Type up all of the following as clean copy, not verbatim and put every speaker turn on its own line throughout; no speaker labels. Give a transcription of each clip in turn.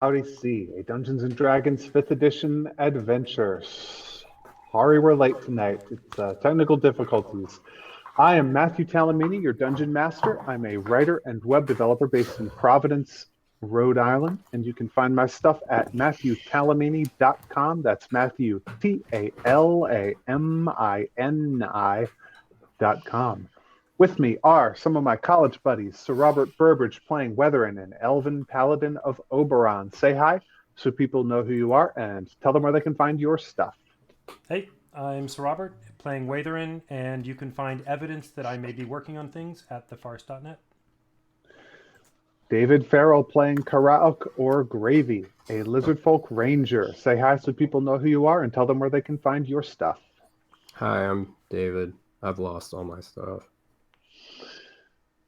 Cloudy Sea, a Dungeons and Dragons 5th edition adventure. Sorry we're late tonight. It's technical difficulties. I am Matthew Talamini, your dungeon master. I'm a writer and web developer based in Providence, Rhode Island, and you can find my stuff at matthewtalamini.com. That's Matthew, Talamini.com. With me are some of my college buddies, Sir Robert Burbridge playing Weatherin, an elven paladin of Oberon. Say hi so people know who you are and tell them where they can find your stuff.
Hey, I'm Sir Robert, playing Watherin, and you can find evidence that I may be working on things at thefarce.net.
David Farrell playing Karaok or Gravy, a lizardfolk ranger. Say hi so people know who you are and tell them where they can find your stuff.
Hi, I'm David. I've lost all my stuff.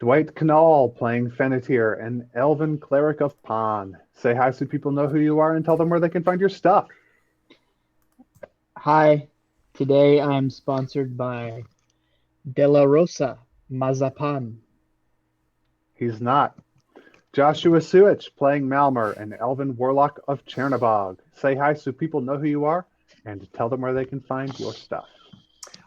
Dwight Knall playing Fennetir, an elven cleric of Pan. Say hi so people know who you are and tell them where they can find your stuff.
Hi, today I'm sponsored by De La Rosa Mazapan.
He's not. Joshua Suich playing Malmer, an elven warlock of Chernobog. Say hi so people know who you are and tell them where they can find your stuff.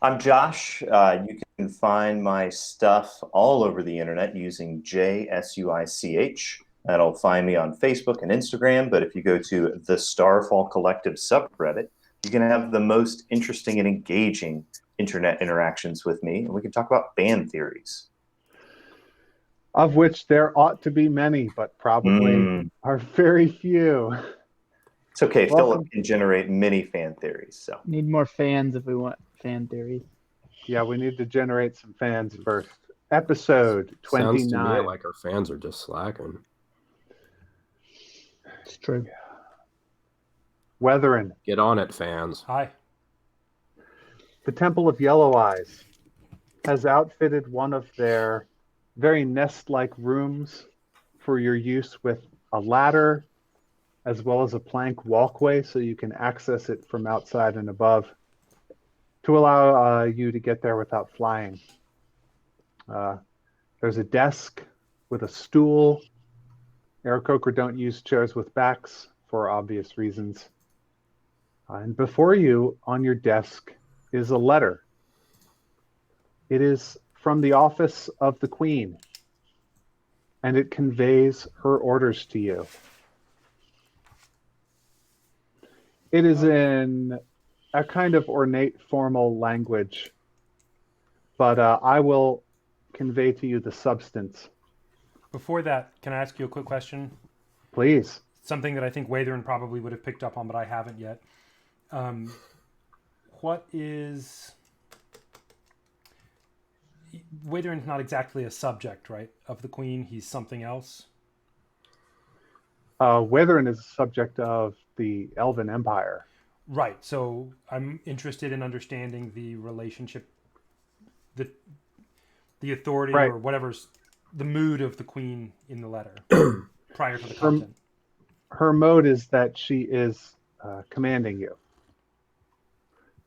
I'm Josh. You can find my stuff all over the internet using JSUICH. That'll find me on Facebook and Instagram. But if you go to the Starfall Collective subreddit, you can have the most interesting and engaging internet interactions with me, and we can talk about fan theories.
Of which there ought to be many, but probably are very few.
It's okay. Philip can generate many fan theories. So
Need more fans if we want fan theories.
Yeah, we need to generate some fans first. Episode 29.
Sounds to me like our fans are just slacking.
It's true.
Weatherin.
Get on it, fans.
Hi.
The Temple of Yellow Eyes has outfitted one of their very nest-like rooms for your use with a ladder as well as a plank walkway so you can access it from outside and above to allow you to get there without flying. There's a desk with a stool. Aarakocra don't use chairs with backs for obvious reasons. And before you, on your desk, is a letter. It is from the office of the Queen, and it conveys her orders to you. It is in a kind of ornate formal language, but I will convey to you the substance.
Before that, can I ask you a quick question?
Please.
Something that I think Watherin probably would have picked up on, but I haven't yet. What is... Watherin's not exactly a subject, right, of the Queen. He's something else.
Weatherin is a subject of the Elven Empire.
Right. So I'm interested in understanding the relationship, the authority, right, or whatever's the mood of the Queen in the letter prior to the content.
Her mode is that she is commanding you,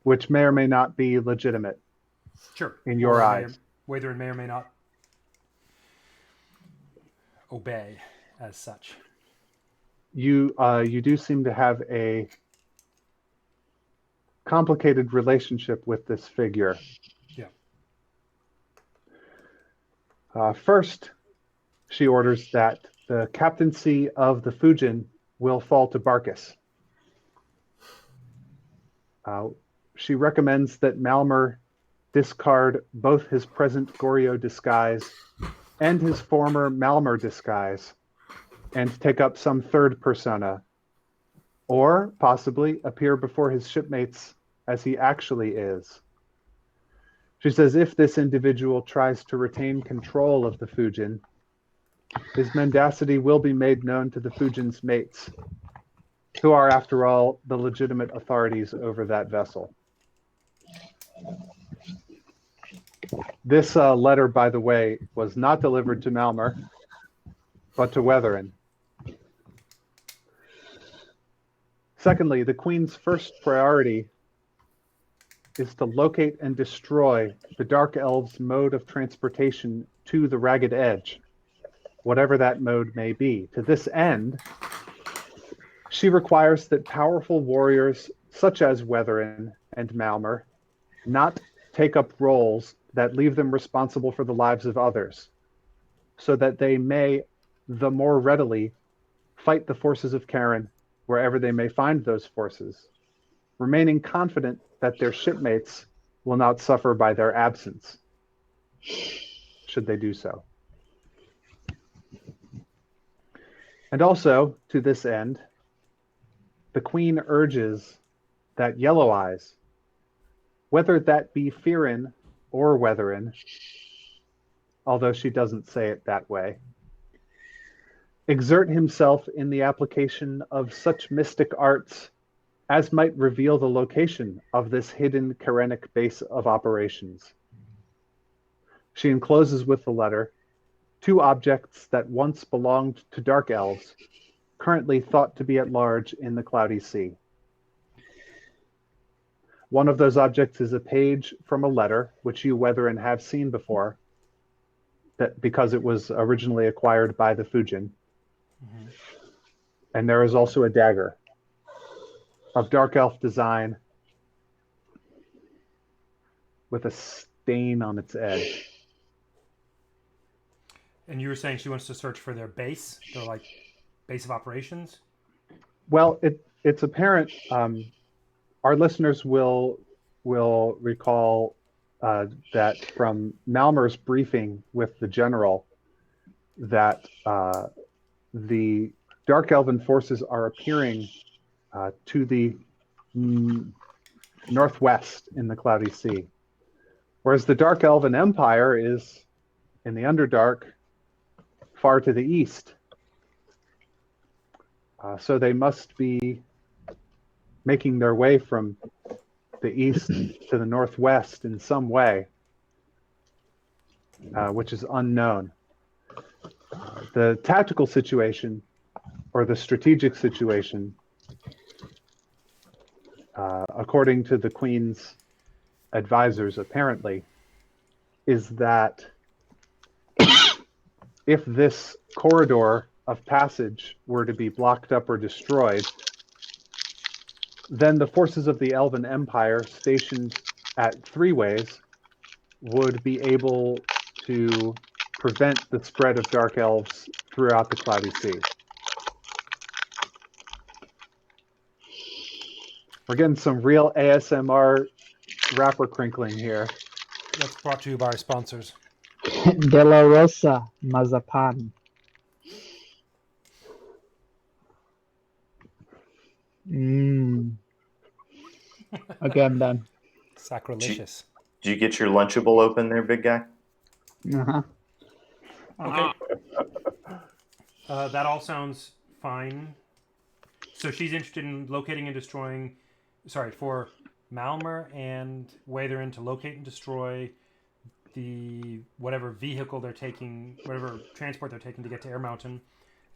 which may or may not be legitimate.
Sure.
In your eyes.
Watherin may or may not obey as such.
You do seem to have a complicated relationship with this figure.
Yeah.
First, she orders that the captaincy of the Fujin will fall to Barkus. She recommends that Malmer discard both his present Goryo disguise and his former Malmer disguise and take up some third persona, or possibly appear before his shipmates as he actually is. She says if this individual tries to retain control of the Fujin, his mendacity will be made known to the Fujin's mates, who are, after all, the legitimate authorities over that vessel. This letter, by the way, was not delivered to Malmer, but to Weatherin. Secondly, the Queen's first priority is to locate and destroy the Dark Elves' mode of transportation to the Ragged Edge, whatever that mode may be. To this end, She requires that powerful warriors such as Weatherin and Malmer not take up roles that leave them responsible for the lives of others, so that they may the more readily fight the forces of Karen wherever they may find those forces, remaining confident that their shipmates will not suffer by their absence, should they do so. And also, to this end, the Queen urges that Yellow Eyes, whether that be Fearin or Weatherin, although she doesn't say it that way, exert himself in the application of such mystic arts as might reveal the location of this hidden Karenic base of operations. She encloses with the letter 2 objects that once belonged to dark elves, currently thought to be at large in the Cloudy Sea. One of those objects is a page from a letter, which you, Weatherin, have seen before, that because it was originally acquired by the Fujin. Mm-hmm. And there is also a dagger of dark elf design with a stain on its edge.
And you were saying she wants to search for their base, their like base of operations?
Well, it's apparent. Our listeners will recall that from Malmer's briefing with the general, that the Dark Elven forces are appearing to the northwest in the Cloudy Sea, whereas the Dark Elven Empire is in the Underdark, far to the east. So they must be making their way from the east to the northwest in some way, which is unknown. The tactical situation, or the strategic situation, according to the Queen's advisors, apparently, is that if this corridor of passage were to be blocked up or destroyed, then the forces of the Elven Empire stationed at Three Ways would be able to prevent the spread of Dark Elves throughout the Cloudy Sea. We're getting some real ASMR wrapper crinkling here.
That's brought to you by our sponsors.
De La Rosa Mazapan. Okay, I'm done.
Sacrilegious.
Did you get your Lunchable open there, big guy?
Uh-huh.
Okay. That all sounds fine. So she's interested in locating and destroying, for Malmer and Weatherin to locate and destroy the whatever vehicle they're taking, whatever transport they're taking to get to Air Mountain,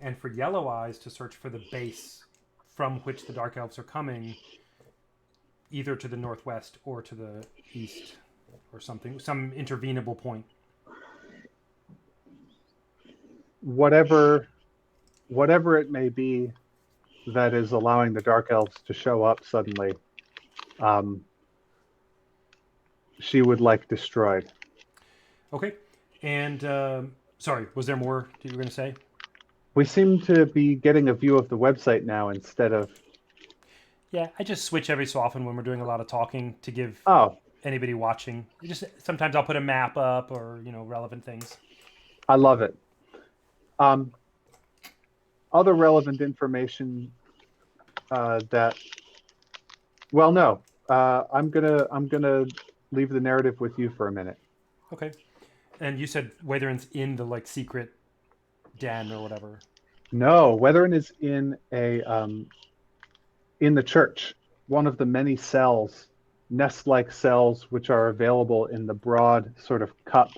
and for Yellow Eyes to search for the base from which the Dark Elves are coming, either to the northwest or to the east, or something, some intervenable point.
Whatever it may be that is allowing the Dark Elves to show up suddenly, she would like destroyed.
Okay. And, was there more that you were going to say?
We seem to be getting a view of the website now instead of...
Yeah, I just switch every so often when we're doing a lot of talking to give anybody watching. Sometimes I'll put a map up or, relevant things.
I love it. Other relevant information I'm gonna leave the narrative with you for a minute.
Okay. And you said Weatherin's in the secret den or whatever.
No, Weatherin is in in the church, one of the many cells, nest-like cells, which are available in the broad sort of cup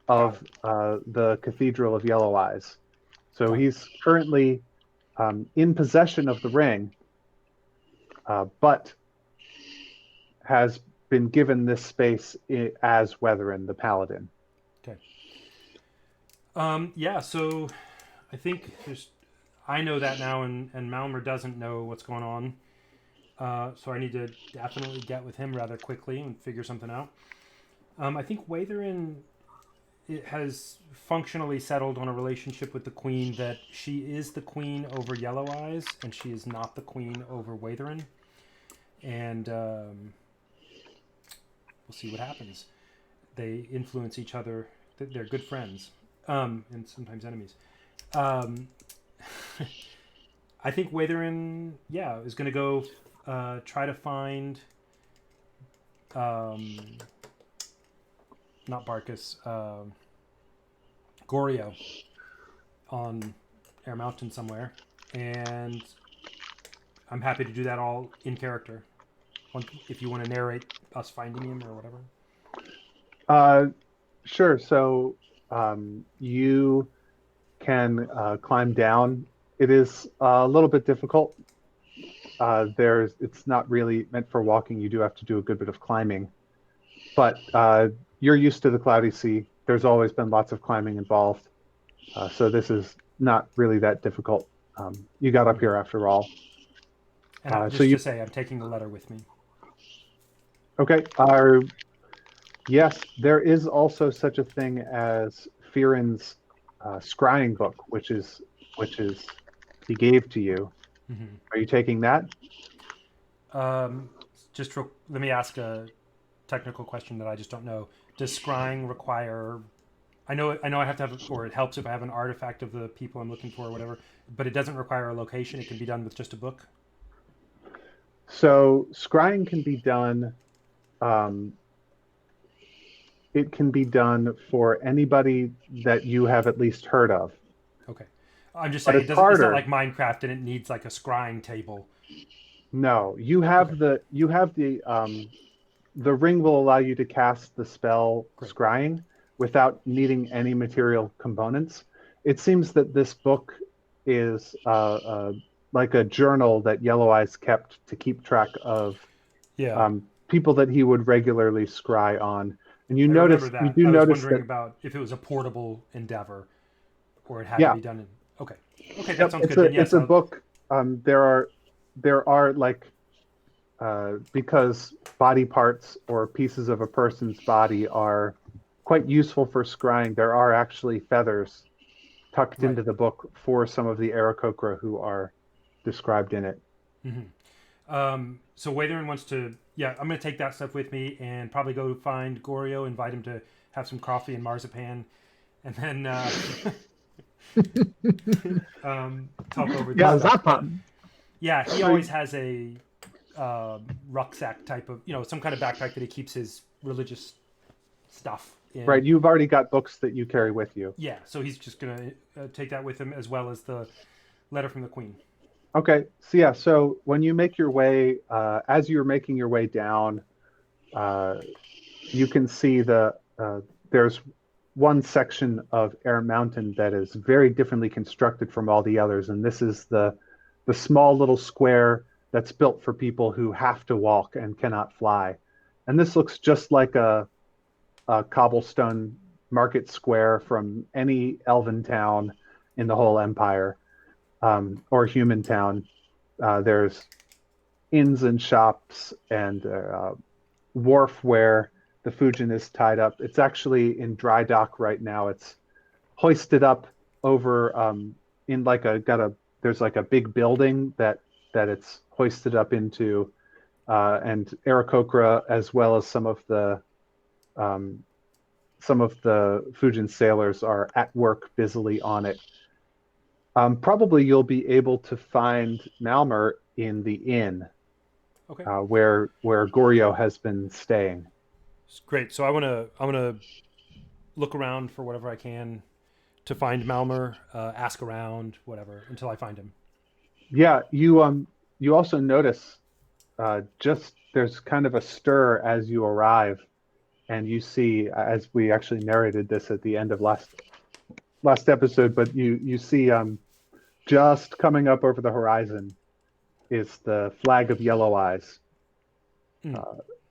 of the Cathedral of Yellow Eyes. So he's currently in possession of the ring, but has been given this space as Weatherin, the Paladin.
Okay. So I think I know that now, and Malmer doesn't know what's going on. So I need to definitely get with him rather quickly and figure something out. I think Watherin it has functionally settled on a relationship with the queen that she is the queen over Yellow Eyes and she is not the queen over Watherin. And we'll see what happens. They influence each other. They're good friends, and sometimes enemies. Um, I think Watherin, is going to go try to find not Barkus, Goryo on Air Mountain somewhere, and I'm happy to do that all in character. If you want to narrate us finding him or whatever.
Sure. So you can climb down. It is a little bit difficult. It's not really meant for walking. You do have to do a good bit of climbing, but you're used to the Cloudy Sea. There's always been lots of climbing involved, so this is not really that difficult. You got up here after all.
And just
so you
to say, I'm taking the letter with me.
okay? Yes, there is also such a thing as Fearon's scrying book, which is he gave to you.
Mm-hmm.
Are you taking that?
Let me ask a technical question that I just don't know. Does scrying require? I know I have to have, or it helps if I have an artifact of the people I'm looking for or whatever, but it doesn't require a location. It can be done with just a book.
So scrying can be done. It can be done for anybody that you have at least heard of.
Okay, I'm just
But
saying
it's
it's
harder.
not like Minecraft and it needs like a scrying table.
No, you have
Okay.
the ring will allow you to cast the spell
Great.
scrying without needing any material components. It seems that this book is like a journal that Yellow Eyes kept to keep track of
Yeah,
people that he would regularly scry on. And
I remember
you
that.
do
I was
notice
wondering
that,
about if it was a portable endeavor or it had to
yeah,
be done in. Okay, that
yep,
sounds good. Then
it's
yes,
a book. There are like because body parts or pieces of a person's body are quite useful for scrying. There are actually feathers tucked
right.
into the book for some of the Aarakocra who are described in it.
So Watherin wants to. Yeah, I'm going to take that stuff with me and probably go find Goryo, invite him to have some coffee and marzipan, and then talk over this
Yeah.
stuff. But
Mazapan.
yeah, he always has a rucksack type of, some kind of backpack that he keeps his religious stuff in.
Right, you've already got books that you carry with you.
Yeah, so he's just gonna take that with him as well as the letter from the Queen.
Okay, so yeah, so when you make your way, as you're making your way down, you can see there's one section of Air Mountain that is very differently constructed from all the others, and this is the small little square that's built for people who have to walk and cannot fly. And this looks just like a cobblestone market square from any elven town in the whole empire, or human town. There's inns and shops and wharf where the Fujin is tied up. It's actually in dry dock right now. It's hoisted up over in like there's like a big building that it's hoisted up into, and Aarakocra, as well as some of the Fujin sailors are at work busily on it. Probably you'll be able to find Malmer in the inn,
Okay,
where Goryo has been staying.
great. So I wanna look around for whatever I can to find Malmer, ask around, whatever, until I find him.
Yeah, you also notice just there's kind of a stir as you arrive, and you see, as we actually narrated this at the end of last episode, but you see just coming up over the horizon is the flag of Yellow Eyes,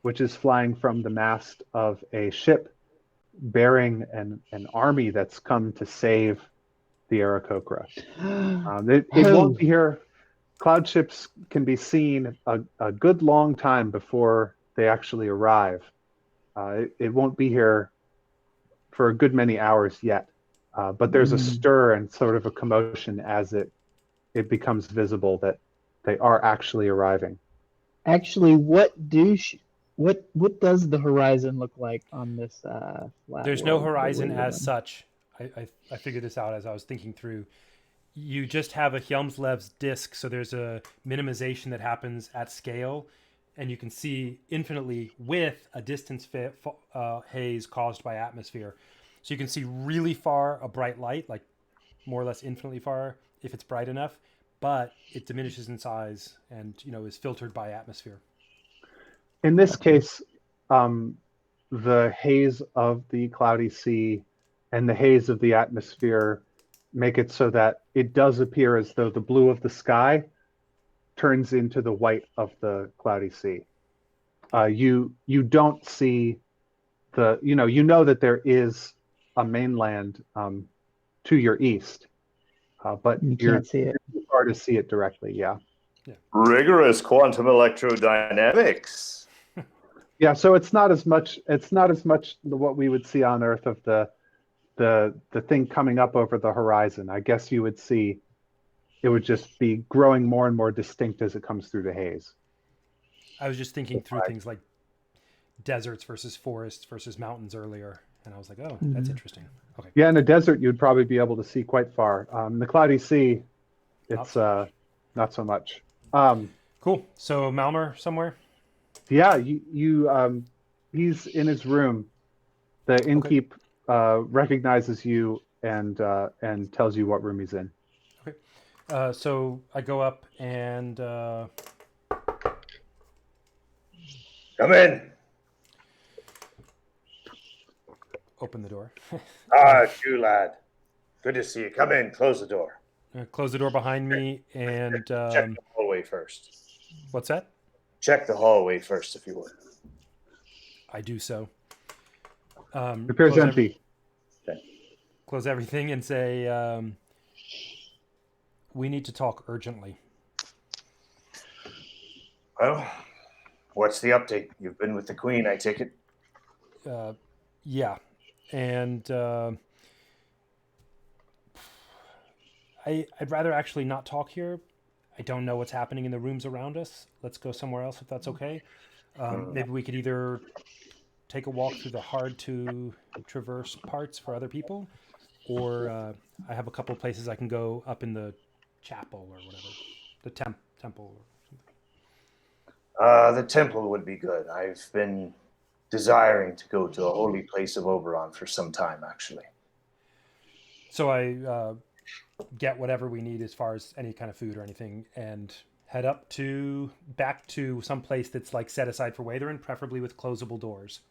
which is flying from the mast of a ship bearing an army that's come to save the Aarakocra. It won't be here. Cloud ships can be seen a good long time before they actually arrive. It won't be here for a good many hours yet. But there's a stir and sort of a commotion as it becomes visible that they are actually arriving.
Actually, what does the horizon look like on this flat
There's no
world that
horizon
we live
as
in?
such. I figured this out as I was thinking through. You just have a Helmslev's disk, so there's a minimization that happens at scale, and you can see infinitely with a distance haze caused by atmosphere. So you can see really far a bright light, like more or less infinitely far if it's bright enough, but it diminishes in size and is filtered by atmosphere.
In this case, the haze of the cloudy sea and the haze of the atmosphere make it so that it does appear as though the blue of the sky turns into the white of the cloudy sea. You don't see you know that there is a mainland to your east, but
You
you're
can't see it.
too far to see it directly. Yeah.
Rigorous quantum electrodynamics.
Yeah, so it's not as much what we would see on Earth of the thing coming up over the horizon. I guess you would see it would just be growing more and more distinct as it comes through the haze.
I was just thinking through things like deserts versus forests versus mountains earlier, and I was like, oh, that's interesting. Okay.
Yeah, in a desert you'd probably be able to see quite far. The cloudy sea, it's not so much.
Cool. So Malmer somewhere?
Yeah, he's in his room. The innkeep recognizes you and tells you what room he's in.
Okay. So I go up and
Come in.
open the door.
You lad. Good to see you. Come in. Close the door.
Close the door behind me and
Check the hallway first.
what's that?
Check the hallway first, if you would.
I do so.
Appears empty.
Close everything and say, we need to talk urgently.
Well, what's the update? You've been with the Queen, I take it?
Yeah. And I'd rather actually not talk here. I don't know what's happening in the rooms around us. Let's go somewhere else if that's okay. Maybe we could either take a walk through the hard to traverse parts for other people, or I have a couple of places I can go up in the chapel or whatever, the temple or something.
The temple would be good. I've been desiring to go to the holy place of Oberon for some time, actually.
So I get whatever we need as far as any kind of food or anything and head up back to some place that's like set aside for Watherin, preferably with closable doors.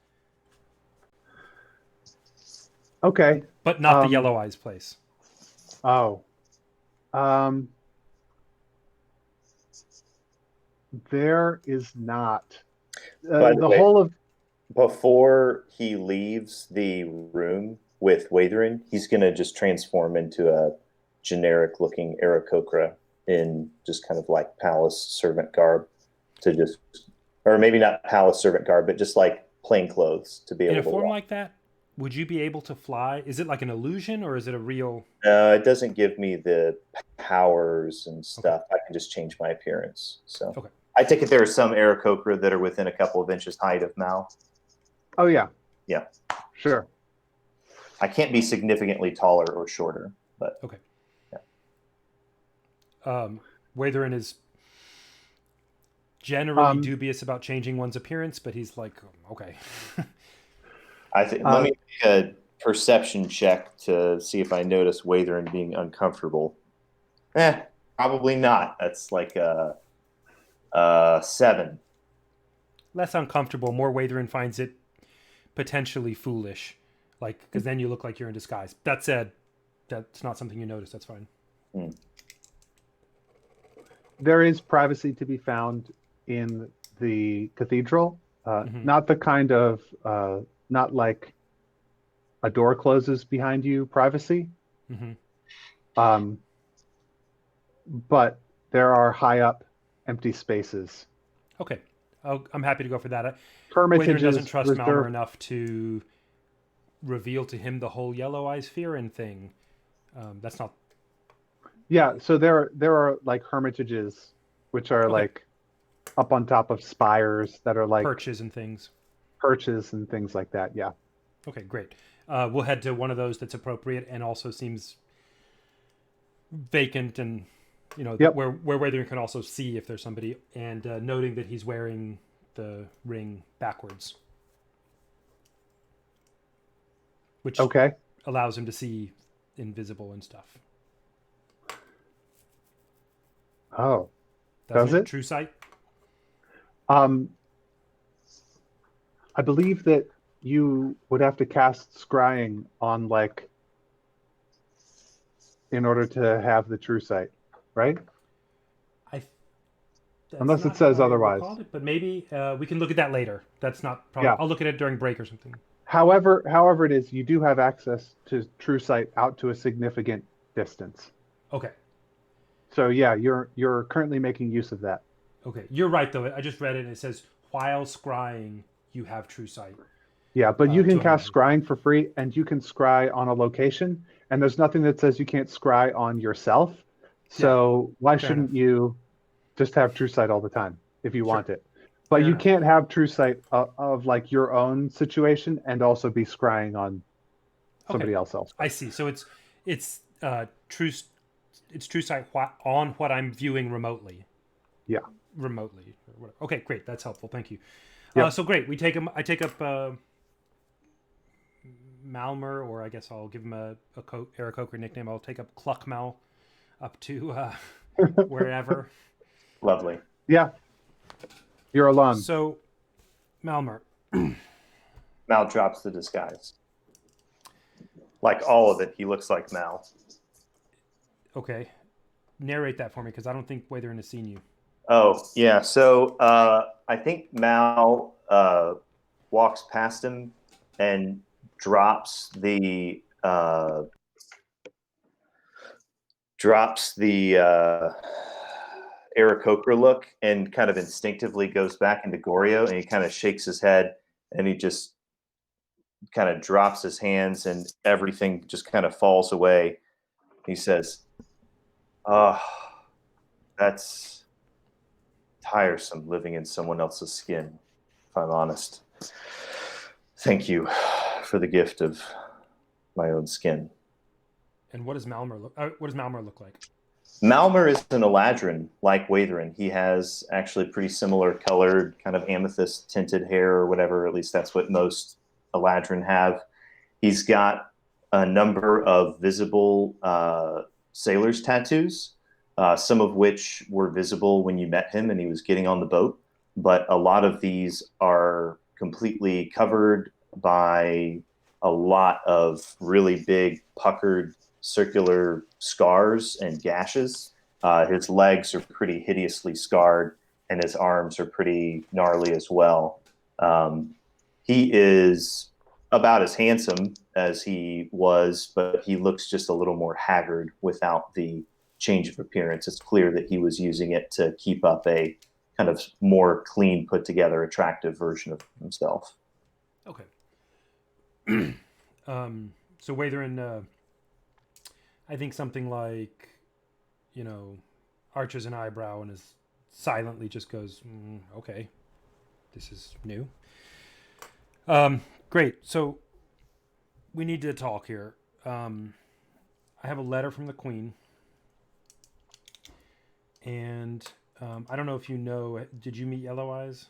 Okay.
But not the Yellow Eyes place.
Oh. There is not.
By the way,
whole of
before he leaves the room with Watherin, he's going to just transform into a generic-looking Aarakocra in just kind of like palace servant garb or maybe not palace servant garb, but just like plain clothes to be able to
In a form
walk.
like that, would you be able to fly? Is it like an illusion or is it a real?
It doesn't give me the powers and stuff. I can just change my appearance. So I take it there are some Aarakocra that are within a couple of inches height of Mal.
Oh yeah.
Yeah.
Sure.
I can't be significantly taller or shorter, but
okay. Yeah. Watherin is generally dubious about changing one's appearance, but he's like, okay.
I think let me make a perception check to see if I notice Watherin being uncomfortable. Probably not. That's like a 7.
Less uncomfortable. More Watherin finds it potentially foolish, like because then you look like you're in disguise. That said, that's not something you notice. That's fine.
There is privacy to be found in the cathedral. Not the kind of not like a door closes behind you privacy, But there are high up empty spaces.
Okay, I'm happy to go for that. Waither
Hermitages
doesn't trust Malmer
reserved.
enough to reveal to him the whole Yellow Eyes Fearin thing. That's not
Yeah, so there are like hermitages, which are
okay.
like up on top of spires that are like
Perches and things.
perches and things like that. Yeah.
Okay, great. We'll head to one of those that's appropriate and also seems vacant, and
Yep.
where Waither can also see if there's somebody, and noting that he's wearing the ring backwards, which
Okay.
allows him to see invisible and stuff.
Oh,
Doesn't
does
it?
it?
True sight.
Um, I believe that you would have to cast scrying on like in order to have the true sight, right?
I That's
Unless it
not how
says
I
otherwise.
recalled it, but maybe we can look at that later. That's not probably.
Yeah.
I'll look at it during break or something.
However it is, you do have access to true sight out to a significant distance.
Okay.
So yeah, you're currently making use of that.
Okay. You're right though. I just read it and it says while scrying you have true sight.
Yeah, but you can
200
cast
feet.
scrying for free, and you can scry on a location, and there's nothing that says you can't scry on yourself. So why
fair
shouldn't
enough.
you just have true sight all the time if you
Sure.
want it? But
Fair
you
enough.
can't have true sight of like your own situation and also be scrying on somebody
Okay.
else.
I see. So it's true it's true sight on what I'm viewing remotely.
Yeah.
Remotely. Okay, great. That's helpful. Thank you.
Yep.
So great. I take up Malmer, or I guess I'll give him a Eric Coker nickname. I'll take up Cluckmal up to wherever.
Lovely.
Yeah. You're alone.
So, Malmer.
Mal drops the disguise. Like all of it, he looks like Mal.
Okay. Narrate that for me, because I don't think Waither has seen you.
Oh, yeah. So I think Mal walks past him and drops the Aarakocra look and kind of instinctively goes back into Goryo, and he kind of shakes his head and he just kind of drops his hands and everything just kind of falls away. He says, "Oh, that's tiresome living in someone else's skin, if I'm honest. Thank you for the gift of my own skin."
And what does Malmer look like?
Malmer is an Eladrin like Watherin. He has actually pretty similar colored, kind of amethyst tinted hair or whatever. At least that's what most Eladrin have. He's got a number of visible sailor's tattoos, some of which were visible when you met him and he was getting on the boat. But a lot of these are completely covered by a lot of really big puckered circular scars and gashes. His legs are pretty hideously scarred, and his arms are pretty gnarly as well. He is about as handsome as he was, but he looks just a little more haggard without the change of appearance. It's clear that he was using it to keep up a kind of more clean, put together, attractive version of himself.
Okay. So Watherin, I think something like, arches an eyebrow and is silently just goes, okay, this is new. Great. So we need to talk here. I have a letter from the Queen, and I don't know if you know. Did you meet Yellow Eyes?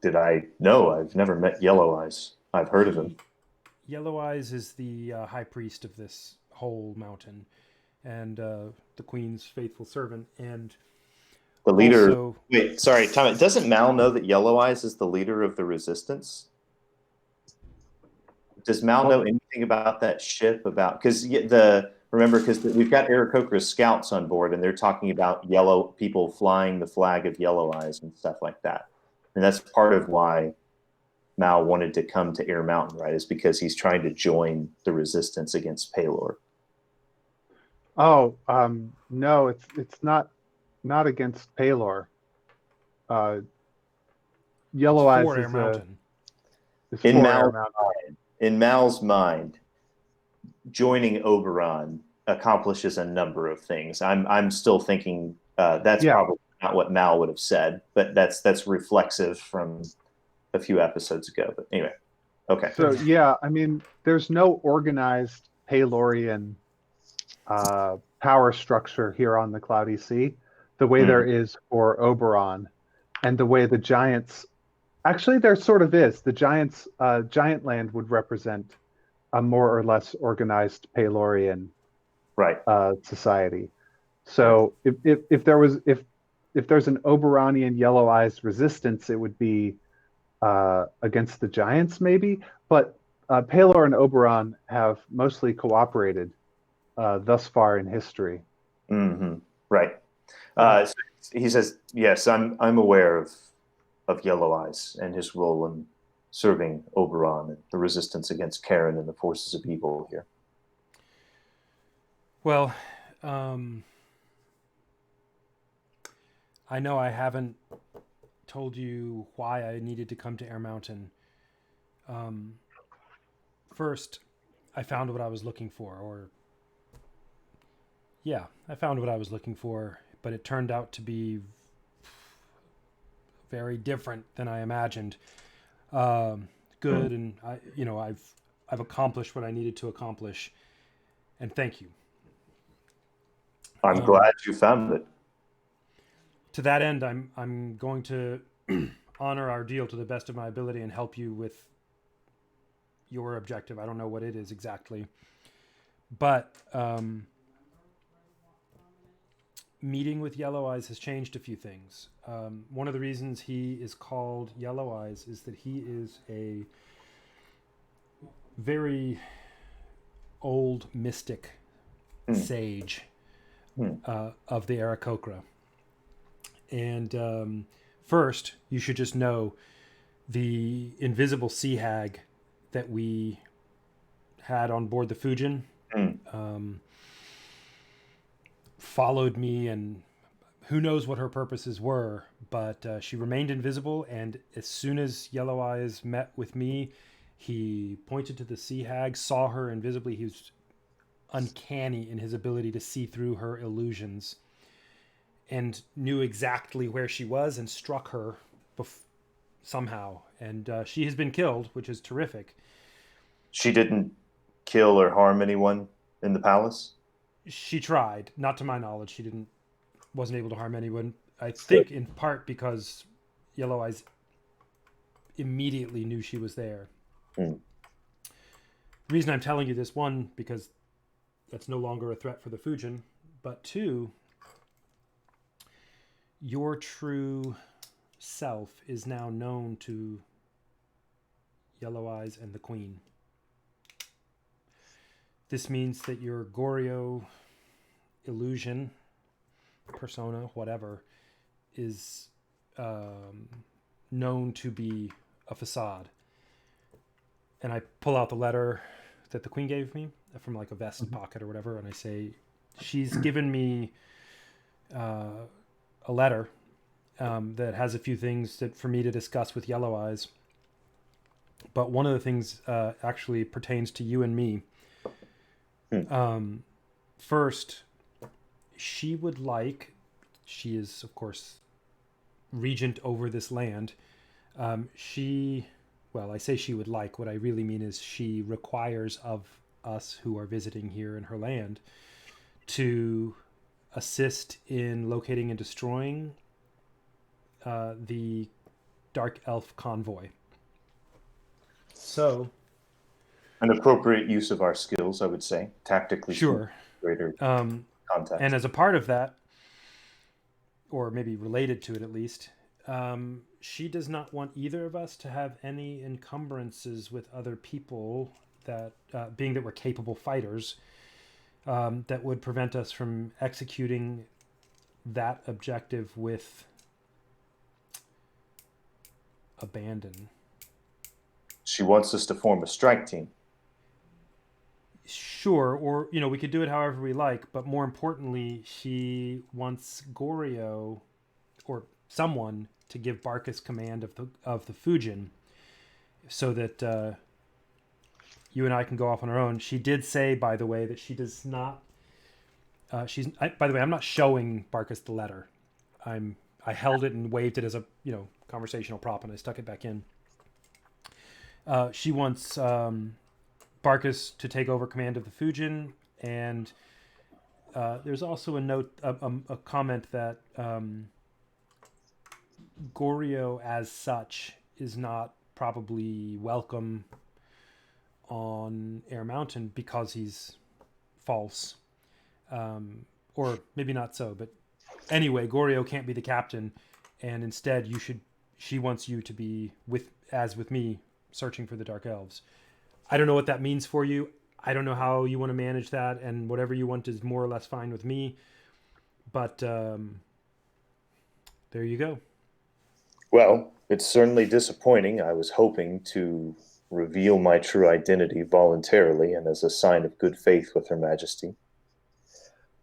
Did I? No, I've never met Yellow Eyes. I've heard of him.
Yellow Eyes is the high priest of this whole mountain, and the Queen's faithful servant. And
The leader.
also,
Wait, sorry, Tom. Doesn't Mal know that Yellow Eyes is the leader of the Resistance? Does Mal know anything about that ship? Because we've got Aarakocra's scouts on board, and they're talking about yellow people flying the flag of Yellow Eyes and stuff like that. And that's part of why Mal wanted to come to Air Mountain, right? Is because he's trying to join the resistance against Palor.
Oh, no, it's not against Palor. Uh,
It's
Yellow Eyes
for Air Mountain.
is
In
for Air
Mal's
Mountain.
mind, in Mal's mind, joining Oberon accomplishes a number of things. I'm still thinking that's
Yeah.
probably not what Mal would have said, but that's reflexive from a few episodes ago. But anyway, okay.
So yeah, I mean, there's no organized Palorian power structure here on the Cloudy Sea, the way
Mm,
there is for Oberon, and the way the giants. Actually, there sort of is. The giants, Giant Land would represent a more or less organized Palorian
right.
society.
Right.
So if there's an Oberonian Yellow Eyes resistance, it would be against the giants, maybe. But Palor and Oberon have mostly cooperated thus far in history.
Hmm. Right.
Okay.
So he says, "Yes, I'm aware of Yellow Eyes and his role in serving Oberon and the resistance against Karen and the forces of evil here."
Well, um, I know I haven't told you why I needed to come to Air Mountain. Um, First, I found what I was looking for, or yeah, I found what I was looking for, but it turned out to be very different than I imagined.
Hmm.
Good, and I've accomplished what I needed to accomplish, and thank you.
I'm
Um,
glad you found it.
to that end, I'm going to honor our deal to the best of my ability and help you with your objective. I don't know what it is exactly, but meeting with Yellow Eyes has changed a few things. One of the reasons he is called Yellow Eyes is that he is a very old mystic
Hmm.
sage
Hmm.
of the Aarakocra. And first, you should just know the invisible sea hag that we had on board the Fujin
Hmm.
followed me, and who knows what her purposes were, but she remained invisible. And as soon as Yellow Eyes met with me, he pointed to the sea hag, saw her invisibly. He was uncanny in his ability to see through her illusions and knew exactly where she was and struck her somehow. And she has been killed, which is terrific.
She didn't kill or harm anyone in the palace.
She tried, not to my knowledge. She didn't, wasn't able to harm anyone. I
Good.
think in part because Yellow Eyes immediately knew she was there.
Hmm.
The reason I'm telling you this, one, because that's no longer a threat for the Fujin, but two, your true self is now known to Yellow Eyes and the Queen. This means that your Goryo illusion, persona, whatever, is known to be a facade. And I pull out the letter that the Queen gave me from like a vest pocket or whatever, and I say, she's given me a letter that has a few things that for me to discuss with Yellow Eyes. But one of the things actually pertains to you and me.
Hmm.
First, she would like, she is, of course, regent over this land. Well, I say she would like. What I really mean is she requires of us who are visiting here in her land to assist in locating and destroying the Dark Elf convoy. So,
An appropriate use of our skills, I would say, tactically speaking,
sure.
greater
And
context.
as a part of that, or maybe related to it at least, she does not want either of us to have any encumbrances with other people that, being that we're capable fighters, that would prevent us from executing that objective with abandon.
She wants us to form a strike team.
Sure, or we could do it however we like, but more importantly, she wants Gorio or someone to give Barkus command of the Fujin, so that you and I can go off on our own. She did say, by the way, that she does not. By the way, I'm not showing Barkus the letter. I held it and waved it as a conversational prop, and I stuck it back in. She wants Barkus to take over command of the Fujin, and there's also a note, a comment that Gorio as such is not probably welcome on Air Mountain because he's false, or maybe not so. But anyway, Gorio can't be the captain, and instead she wants you to be with me, searching for the Dark Elves. I don't know what that means for you. I don't know how you want to manage that, and whatever you want is more or less fine with me. But there you go.
Well, it's certainly disappointing. I was hoping to reveal my true identity voluntarily and as a sign of good faith with Her Majesty.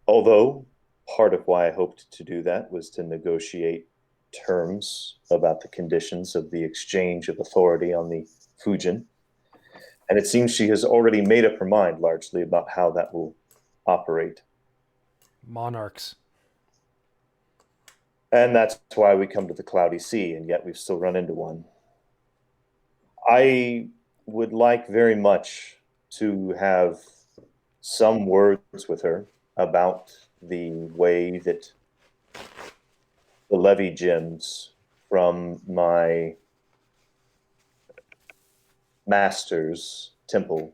Although part of why I hoped to do that was to negotiate terms about the conditions of the exchange of authority on the Fujin. And it seems she has already made up her mind largely about how that will operate.
Monarchs.
And that's why we come to the Cloudy Sea, and yet we've still run into one. I would like very much to have some words with her about the way that the levy gems from my master's temple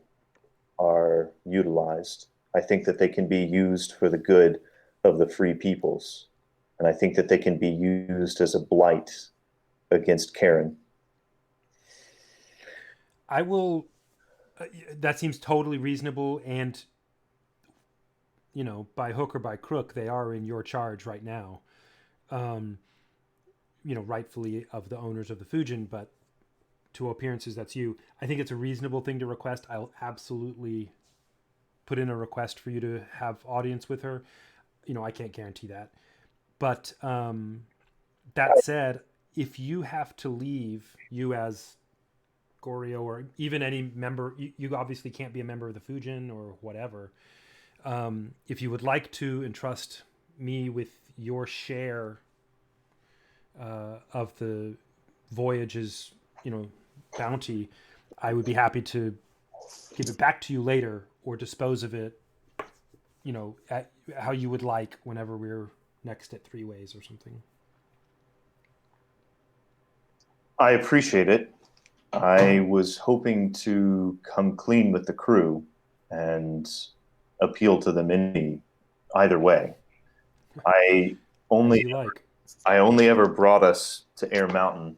are utilized. I think that they can be used for the good of the free peoples. And I think that they can be used as a blight against Karen.
I will. That seems totally reasonable, and by hook or by crook, they are in your charge right now. Rightfully of the owners of the Fujin, but to appearances, that's you. I think it's a reasonable thing to request. I'll absolutely put in a request for you to have audience with her. I can't guarantee that. But that said, if you have to leave, you as Gorio or even any member, you obviously can't be a member of the Fujin or whatever. If you would like to entrust me with your share of the voyage's, bounty, I would be happy to give it back to you later or dispose of it, at how you would like whenever we're next at Three Ways or something.
I appreciate it. I was hoping to come clean with the crew and appeal to them either way. I only ever brought us to Air Mountain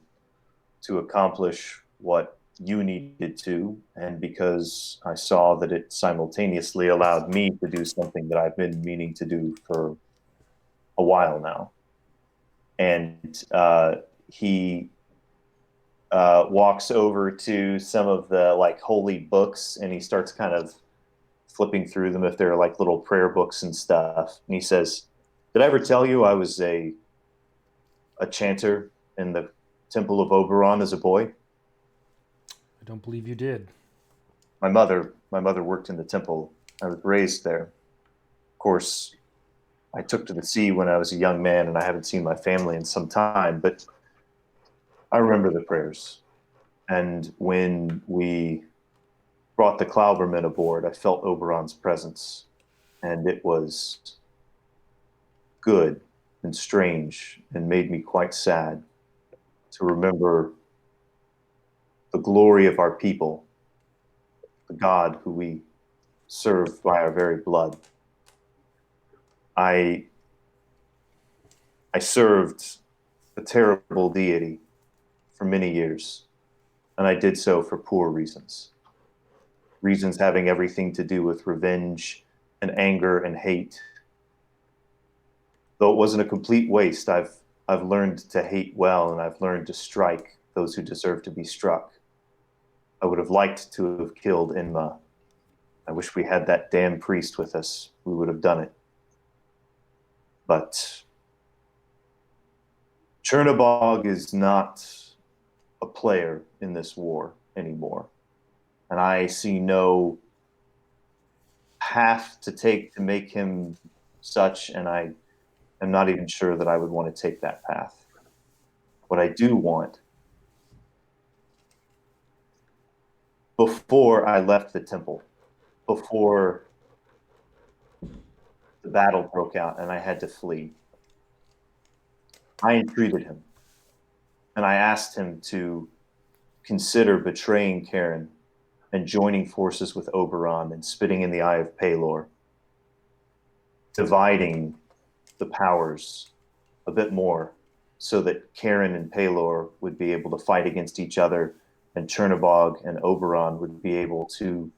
to accomplish what you needed to, and because I saw that it simultaneously allowed me to do something that I've been meaning to do for a while now. And he walks over to some of the holy books, and he starts kind of flipping through them if they're little prayer books and stuff. And he says, "Did I ever tell you I was a chanter in the Temple of Oberon as a boy?"
I don't believe you did.
My mother worked in the temple. I was raised there. Of course, I took to the sea when I was a young man, and I haven't seen my family in some time, but I remember the prayers. And when we brought the Cloudbermen aboard, I felt Oberon's presence, and it was good and strange and made me quite sad to remember the glory of our people, the God who we serve by our very blood. I served a terrible deity for many years, and I did so for poor reasons. Reasons having everything to do with revenge and anger and hate. Though it wasn't a complete waste, I've learned to hate well, and I've learned to strike those who deserve to be struck. I would have liked to have killed Enma. I wish we had that damn priest with us. We would have done it. But Chernobog is not a player in this war anymore. And I see no path to take to make him such, and I am not even sure that I would want to take that path. What I do want, before I left the temple, before the battle broke out and I had to flee, I entreated him and I asked him to consider betraying Karen and joining forces with Oberon and spitting in the eye of Pelor, dividing the powers a bit more so that Karen and Pelor would be able to fight against each other and Chernobog and Oberon would be able to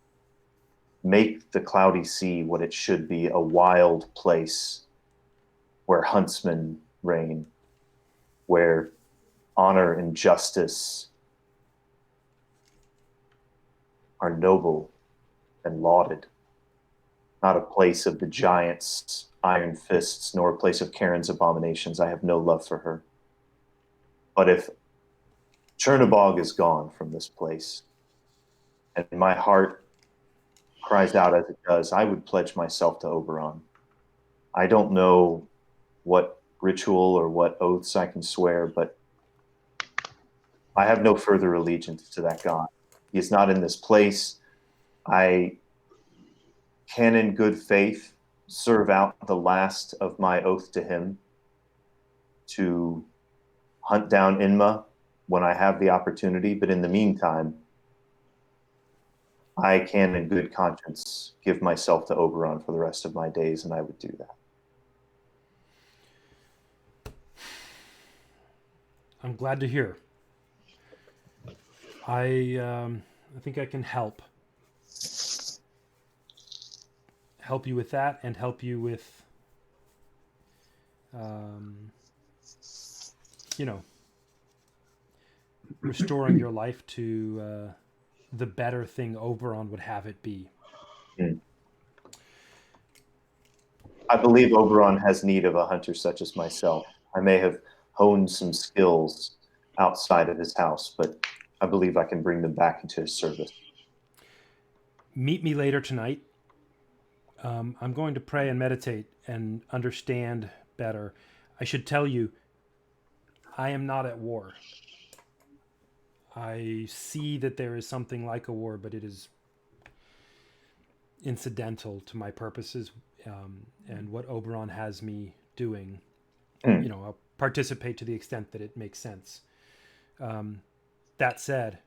make the Cloudy Sea what it should be, a wild place where huntsmen reign, where honor and justice are noble and lauded, not a place of the giants' iron fists, nor a place of Karen's abominations. I have no love for her. But if Chernobog is gone from this place, and my heart cries out as it does, I would pledge myself to Oberon. I don't know what ritual or what oaths I can swear, but I have no further allegiance to that god. He is not in this place. I can, in good faith, serve out the last of my oath to him to hunt down Inma when I have the opportunity. But in the meantime, I can, in good conscience, give myself to Oberon for the rest of my days, and I would do that.
I'm glad to hear. I think I can help you with that, and help you with, restoring your life to the better thing Oberon would have it be.
I believe Oberon has need of a hunter such as myself. I may have honed some skills outside of his house, but I believe I can bring them back into his service.
Meet me later tonight. I'm going to pray and meditate and understand better. I should tell you, I am not at war. I see that there is something like a war, but it is incidental to my purposes, and what Oberon has me doing. I'll participate to the extent that it makes sense. That said,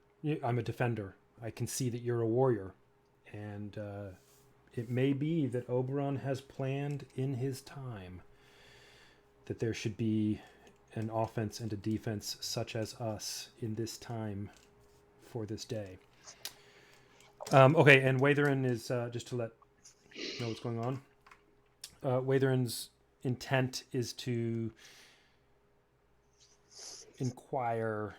I'm a defender. I can see that you're a warrior, and it may be that Oberon has planned in his time that there should be an offense and a defense such as us in this time for this day. Okay, and Watherin is, just to let know what's going on, Watherin's intent is to inquire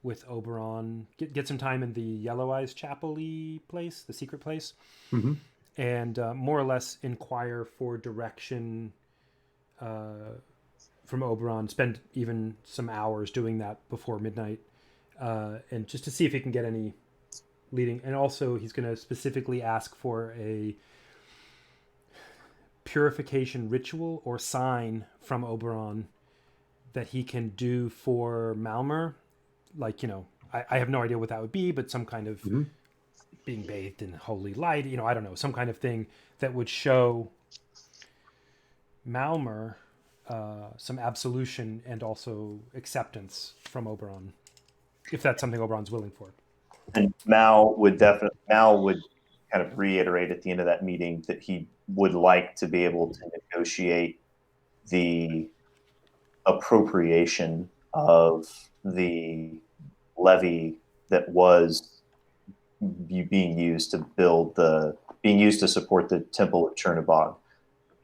with Oberon, get some time in the Yellow Eyes Chapel-y place, the secret place,
Mm-hmm.
and more or less inquire for direction from Oberon, spend even some hours doing that before midnight, and just to see if he can get any leading. And also he's going to specifically ask for a purification ritual or sign from Oberon that he can do for Malmer. Like, I have no idea what that would be, but some kind of being bathed in holy light, I don't know, some kind of thing that would show Malmer some absolution and also acceptance from Oberon, if that's something Oberon's willing for.
And Mal would kind of reiterate at the end of that meeting that he would like to be able to negotiate the appropriation of the levy that was being used to support the Temple of Chernobog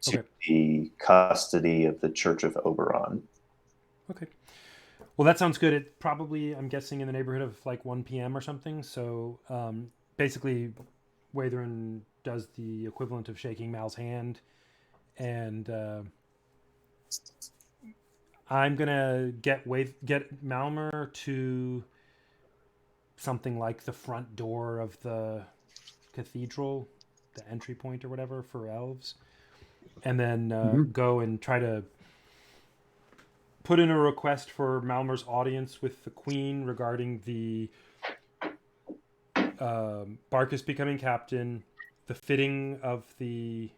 to the custody of the Church of Oberon.
Okay. Well, that sounds good. It probably, I'm guessing, in the neighborhood of like 1 p.m. or something. So basically, Watherin does the equivalent of shaking Mal's hand, and I'm gonna get Malmer to something like the front door of the cathedral, the entry point or whatever for elves, and then go and try to put in a request for Malmer's audience with the Queen regarding the Barkus becoming captain, the fitting of the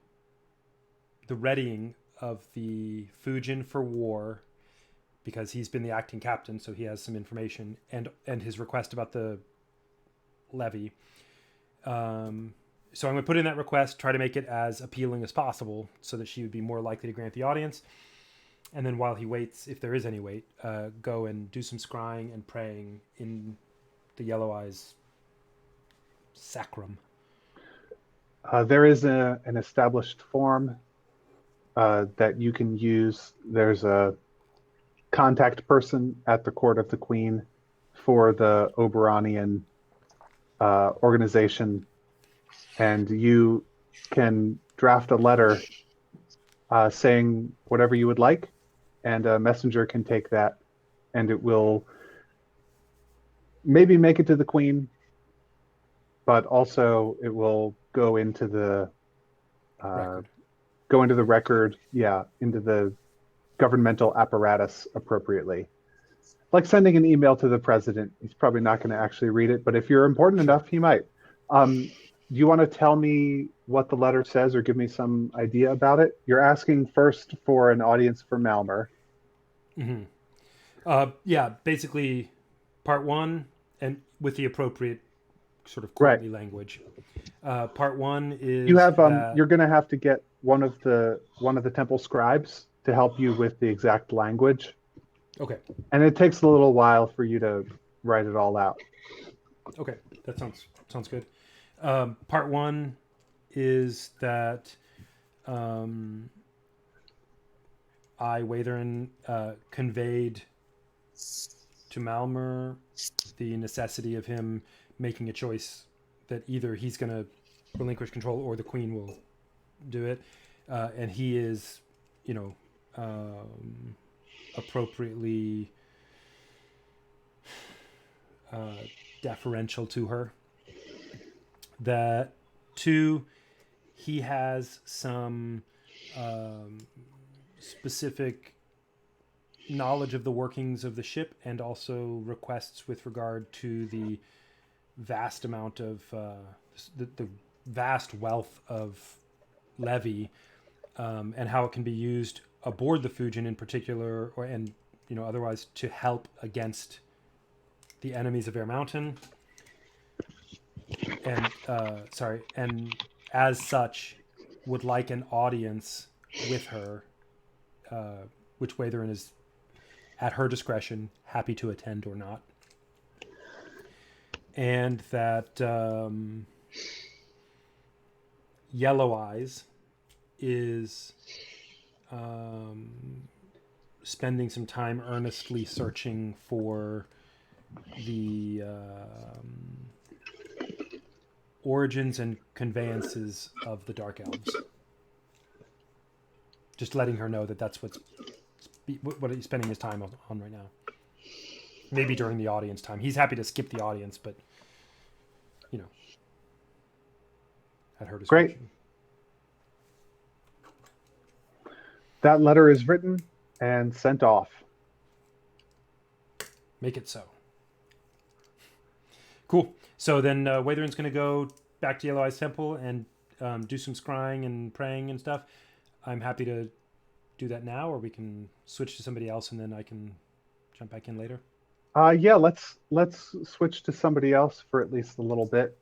readying of the Fujin for war, because he's been the acting captain, so he has some information, and his request about the levy. So I'm going to put in that request, try to make it as appealing as possible so that she would be more likely to grant the audience. And then while he waits, if there is any wait, go and do some scrying and praying in the Yellow Eyes sacrum.
There is an established form that you can use. There's a contact person at the court of the Queen for the Oberonian organization, and you can draft a letter saying whatever you would like, and a messenger can take that, and it will maybe make it to the Queen, but also it will go into the record, into the governmental apparatus appropriately. Like sending an email to the president. He's probably not going to actually read it, but if you're important enough, he might. Do you want to tell me what the letter says or give me some idea about it? You're asking first for an audience for Malmer.
Yeah, basically part one, and with the appropriate sort of courtly language. Part one is
you have you're going to have to get one of the temple scribes to help you with the exact language.
Okay.
And it takes a little while for you to write it all out.
Okay, that sounds good. Part one is that I, Watherin, conveyed to Malmer the necessity of him making a choice that either he's going to relinquish control or the Queen will do it. And he is, appropriately deferential to her. That, two, he has some specific knowledge of the workings of the ship, and also requests with regard to the vast amount of the vast wealth of levy, and how it can be used aboard the Fujin in particular, and otherwise to help against the enemies of Air Mountain. And and as such, would like an audience with her, which Watherin is, at her discretion, happy to attend or not. And that Yellow Eyes is spending some time earnestly searching for the origins and conveyances of the Dark Elves. Just letting her know that that's what he's spending his time on right now. Maybe during the audience time. He's happy to skip the audience, but at her discretion.
Great. That letter is written and sent off.
Make it so. Cool. So then Watherin's going to go back to Yellow Eyes Temple and do some scrying and praying and stuff. I'm happy to do that now, or we can switch to somebody else and then I can jump back in later.
Yeah, let's switch to somebody else for at least a little bit.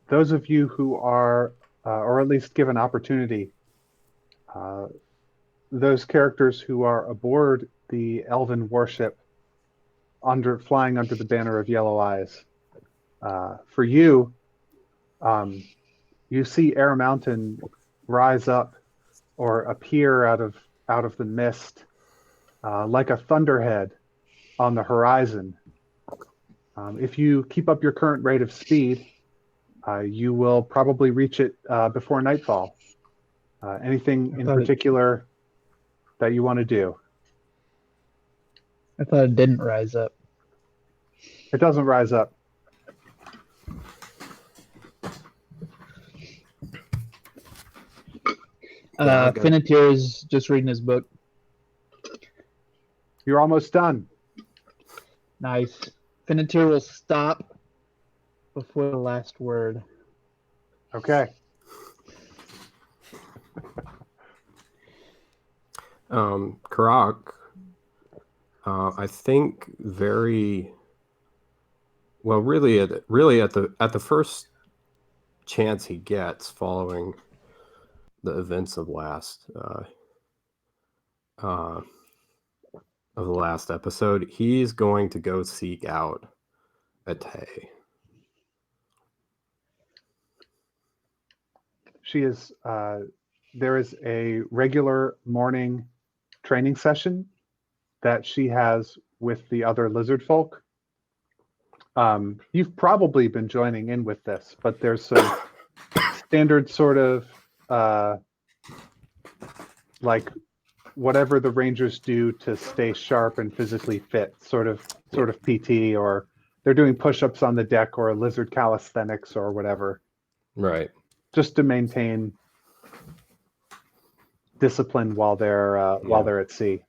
Those of you who are, or at least given opportunity, those characters who are aboard the Elven warship flying under the banner of Yellow Eyes. For you, you see Air Mountain rise up or appear out of the mist like a thunderhead on the horizon. If you keep up your current rate of speed, you will probably reach it before nightfall. Anything in particular that you want to do?
I thought it didn't rise up.
It doesn't rise up.
Finnetir is just reading his book.
You're almost done.
Nice. Finnetir will stop before the last word.
Okay.
Karak, I think very well. Really, at the first chance he gets following the events of the last episode, he's going to go seek out Ate.
She is. There is a regular morning training session that she has with the other lizard folk. You've probably been joining in with this, but there's some standard sort of like whatever the rangers do to stay sharp and physically fit, sort of PT, or they're doing push-ups on the deck, or lizard calisthenics or whatever,
Right.
just to maintain discipline while they're at sea.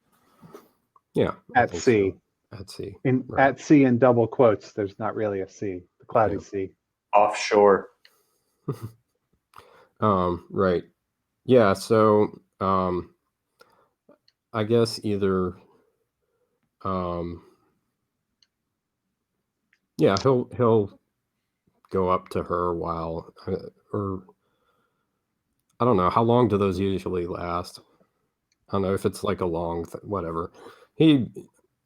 Yeah.
At sea.
So. At sea.
Right. At sea in double quotes. There's not really a sea. The cloudy sea.
Offshore.
Right. Yeah. So, I guess either, yeah, he'll go up to her while, or I don't know, how long do those usually last? I don't know if it's like a long, whatever. I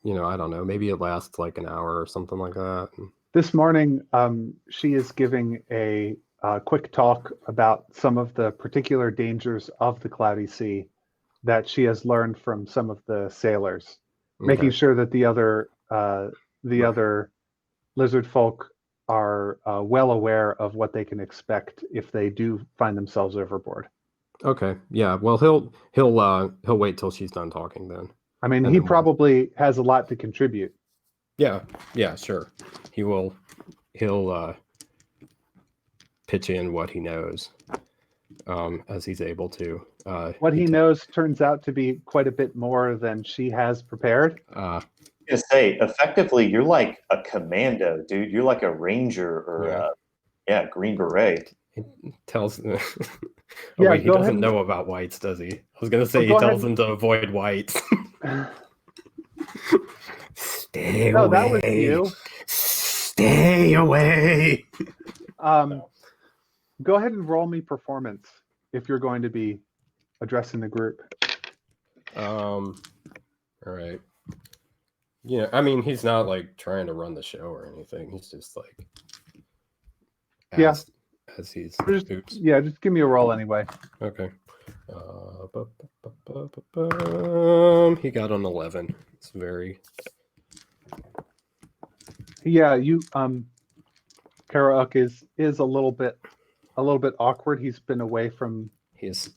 don't know, maybe it lasts like an hour or something like that.
This morning, she is giving a quick talk about some of the particular dangers of the cloudy sea that she has learned from some of the sailors, making sure that the other lizard folk are well aware of what they can expect if they do find themselves overboard.
Okay. Yeah. Well, he'll wait till she's done talking then.
I mean, he probably has a lot to contribute.
Yeah. Yeah. Sure. He'll pitch in what he knows, as he's able to.
What he knows turns out to be quite a bit more than she has prepared.
I was gonna say, effectively, you're like a commando, dude. You're like a ranger or Green Beret.
He tells.
Yeah,
wait, he doesn't know about whites, does he? I was gonna say he tells them to avoid whites. Stay away.
No, that was you.
Stay away.
Go ahead and roll me performance if you're going to be addressing the group.
All right. Yeah, I mean, he's not like trying to run the show or anything. He's just like, as he's.
Just give me a roll anyway.
Okay. He got an 11. It's very.
Yeah, you Karauk is a little bit awkward. He's been away from.
He's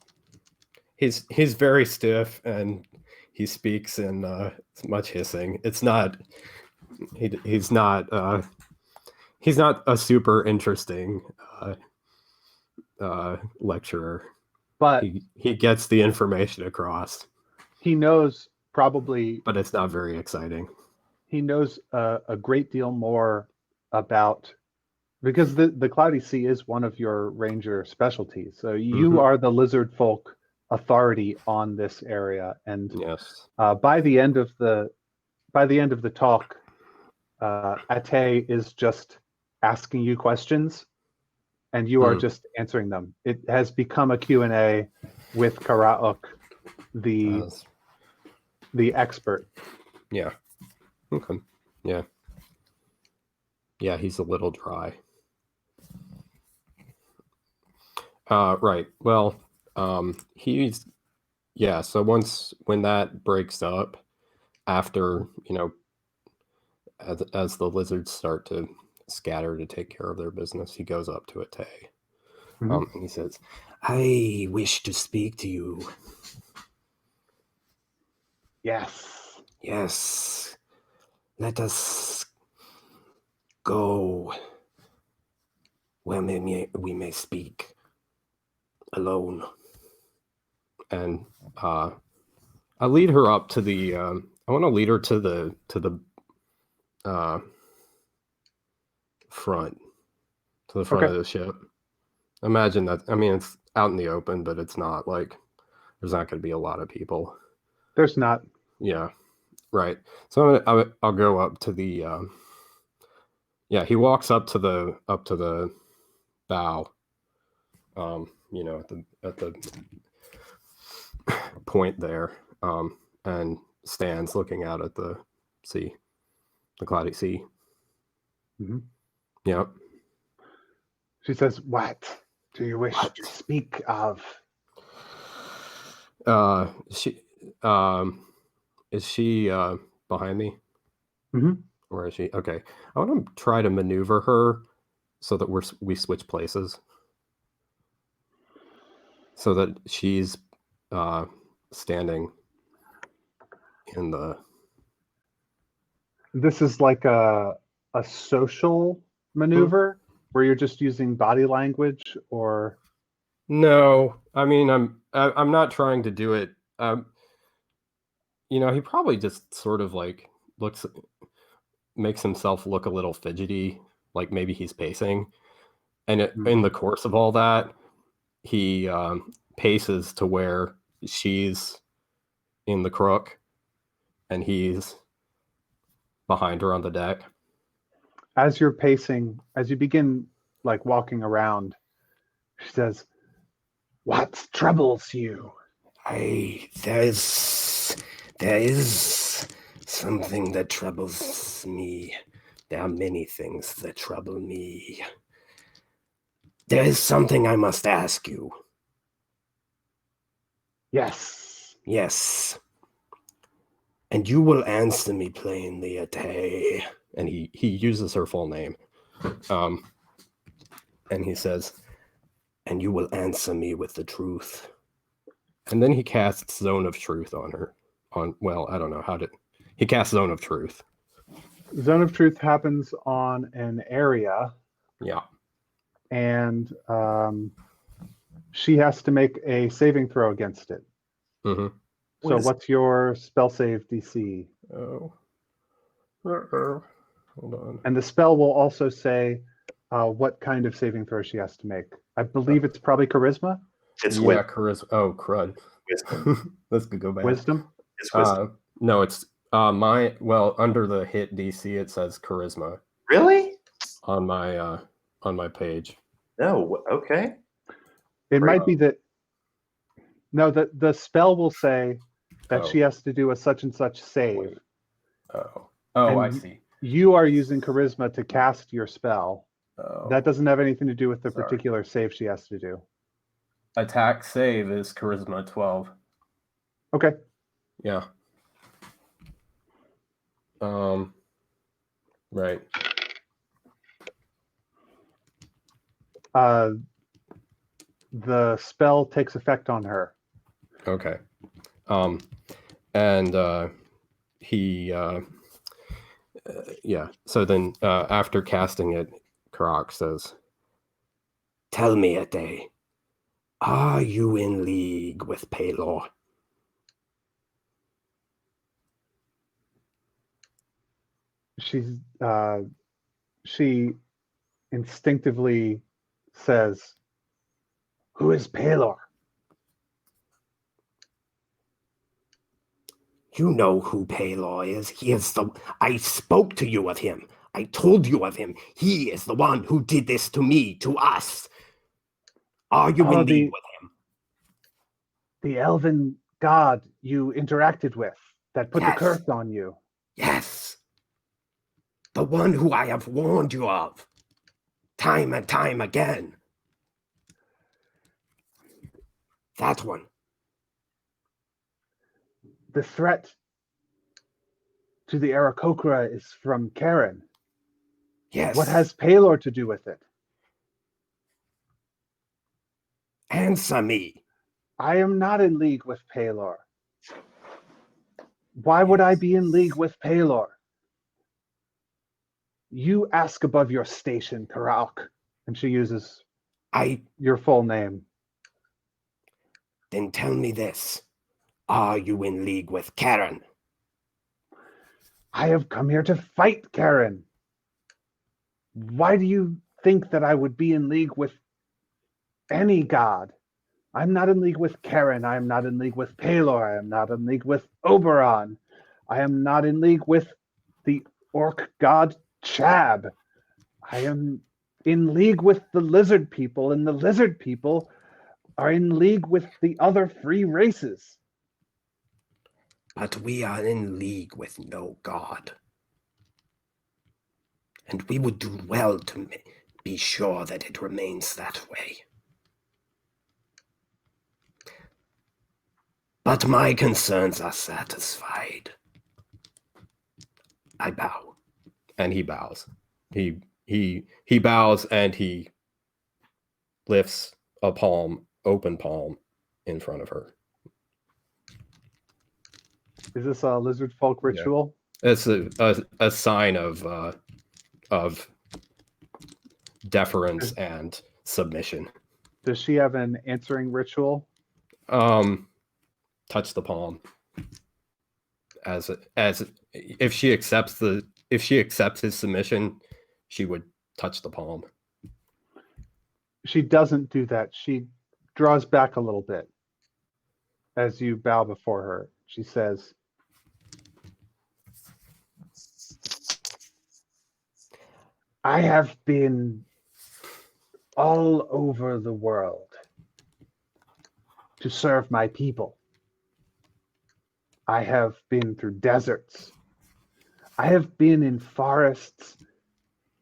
very stiff, and he speaks in much hissing. It's not. He's not a super interesting lecturer,
but
he gets the information across.
He knows probably,
but it's not very exciting.
He knows a great deal more about, because the cloudy sea is one of your ranger specialties. So you are the lizard folk authority on this area, and
yes,
by the end of the talk, Ate is just asking you questions, and you are just answering them. It has become a Q&A with Karauk, the expert.
Yeah. Okay. Yeah. Yeah, he's a little dry. Right. Well, so when that breaks up, after, as the lizards start to scatter to take care of their business. He goes up to Ate.
Mhm.
And he says, I wish to speak to you.
Yes.
Yes, let us go where we may speak alone. And I lead her up to the. I want to lead her to the front,
Okay.
of the ship. Imagine that. I mean, it's out in the open, but it's not like there's not going to be a lot of people.
There's not.
Yeah, right. So I'll go up to the. Yeah, he walks up to the bow. At the point there, and stands looking out at the sea, the cloudy sea.
Mhm.
Yep.
She says, "What do you wish
What?
to speak of?"
She is she behind me,
Mhm.
or is she? Okay, I want to try to maneuver her so that we switch places, so that she's standing in the.
This is like a social maneuver where you're just using body language, or
No, I mean I'm not trying to do it. He probably just sort of like makes himself look a little fidgety, like maybe he's pacing. And in the course of all that, he paces to where she's in the crook and he's behind her on the deck.
as you're pacing, as you begin like walking around, she says, "What troubles you?"
There is something that troubles me. There are many things that trouble me. There is something I must ask you.
Yes.
Yes. And you will answer me plainly, Ate. And he uses her full name. And he says, and you will answer me with the truth. And then he casts Zone of Truth on her. Well, I don't know how to. He casts Zone of Truth.
Zone of Truth happens on an area,
Yeah.
and she has to make a saving throw against it.
Mm-hmm.
So, what's your spell save DC?
Oh. Hold on.
And the spell will also say what kind of saving throw she has to make. I believe it's probably charisma,
It's
charisma. Oh, crud.
wisdom.
This could go bad.
wisdom.
It's wisdom.
No, it's under the hit DC it says charisma
Really?
on my page.
No. Okay.
It
Great.
might be that. No, the spell will say that
Oh.
she has to do a such and such save.
Wait. Oh, I
And
see.
You are using charisma to cast your spell.
Oh.
That doesn't have anything to do with the
Sorry.
particular save she has to do.
Attack save is charisma 12.
Okay.
Yeah. Right.
The spell takes effect on her.
Okay. And he yeah. So then after casting it, Karak says, "Tell me, Ate, are you in league with Paylor?"
She instinctively says, "Who is Palor?"
You know who Paylor is. He is I spoke to you of him. I told you of him. He is the one who did this to me, to us. Are you in league with him?
The elven god you interacted with that put the
Yes.
curse on you.
Yes. The one who I have warned you of, time and time again. That one.
The threat to the Aarakocra is from Karen.
Yes.
What has Palor to do with it?
Answer me.
I am not in league with Palor. Why would I be in league with Palor? You ask above your station, Karaok. And she uses your full name.
Then tell me this. Are you in league with Karen?
I have come here to fight Karen. Why do you think that I would be in league with any god? I'm not in league with Karen. I am not in league with Palor. I am not in league with Oberon. I am not in league with the orc god Chab. I am in league with the lizard people, and the lizard people are in league with the other free races.
But we are in league with no god. And we would do well to be sure that it remains that way. But my concerns are satisfied. I bow.
And he bows. He bows and he lifts a palm, open palm, in front of her.
Is this a lizard folk ritual?
It's a sign of deference and submission.
Does she have an answering ritual?
Touch the palm. As if she accepts his submission, she would touch the palm.
She doesn't do that. She draws back a little bit as you bow before her. She says, I have been all over the world to serve my people. I have been through deserts. I have been in forests